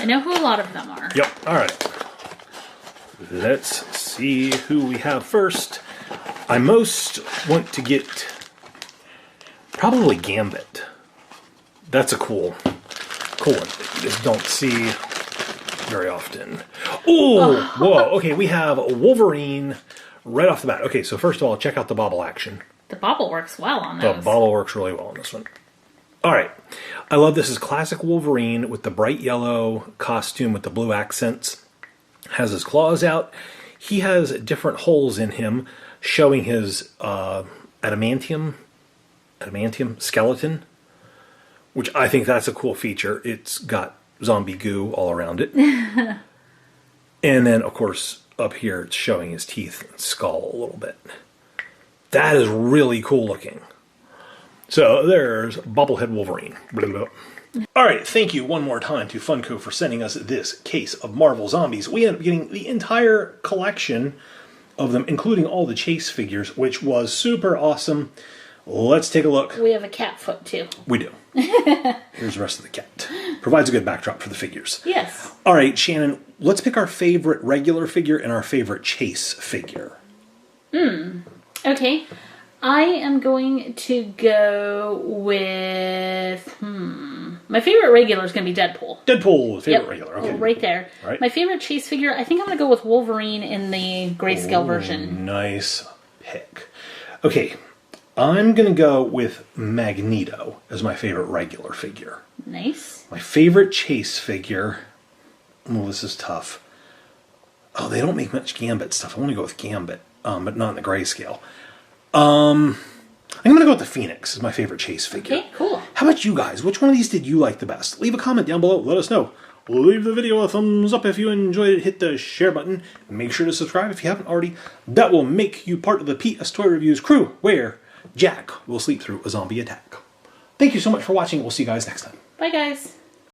I know who a lot of them are. Yep. All right. Let's see who we have first. I most want to get probably Gambit. That's a cool one that you just don't see very often. Oh, whoa. Okay, we have Wolverine right off the bat. Okay, so first of all, check out the Bobble action. The Bobble works well on those. The Bobble works really well on this one. All right. I love this is classic Wolverine with the bright yellow costume with the blue accents. Has his claws out. He has different holes in him showing his adamantium skeleton, which I think that's a cool feature. It's got zombie goo all around it. And then, of course, up here it's showing his teeth and skull a little bit. That is really cool looking. So there's Bobblehead Wolverine. Blah, blah. All right, thank you one more time to Funko for sending us this case of Marvel Zombies. We ended up getting the entire collection of them, including all the Chase figures, which was super awesome. Let's take a look. We have a cat foot, too. We do. Here's the rest of the cat. Provides a good backdrop for the figures. Yes. All right, Shannon, let's pick our favorite regular figure and our favorite Chase figure. Okay. I am going to go with... My favorite regular is going to be Deadpool. Deadpool, favorite regular. Okay. Right there. Right. My favorite Chase figure, I think I'm going to go with Wolverine in the grayscale version. Nice pick. Okay, I'm going to go with Magneto as my favorite regular figure. Nice. My favorite Chase figure... Oh, this is tough. Oh, they don't make much Gambit stuff. I want to go with Gambit, but not in the grayscale. I'm going to go with the Phoenix as my favorite Chase figure. Okay, cool. How about you guys? Which one of these did you like the best? Leave a comment down below. Let us know. Leave the video a thumbs up if you enjoyed it. Hit the share button. Make sure to subscribe if you haven't already. That will make you part of the PS Toy Reviews crew where Jack will sleep through a zombie attack. Thank you so much for watching. We'll see you guys next time. Bye, guys.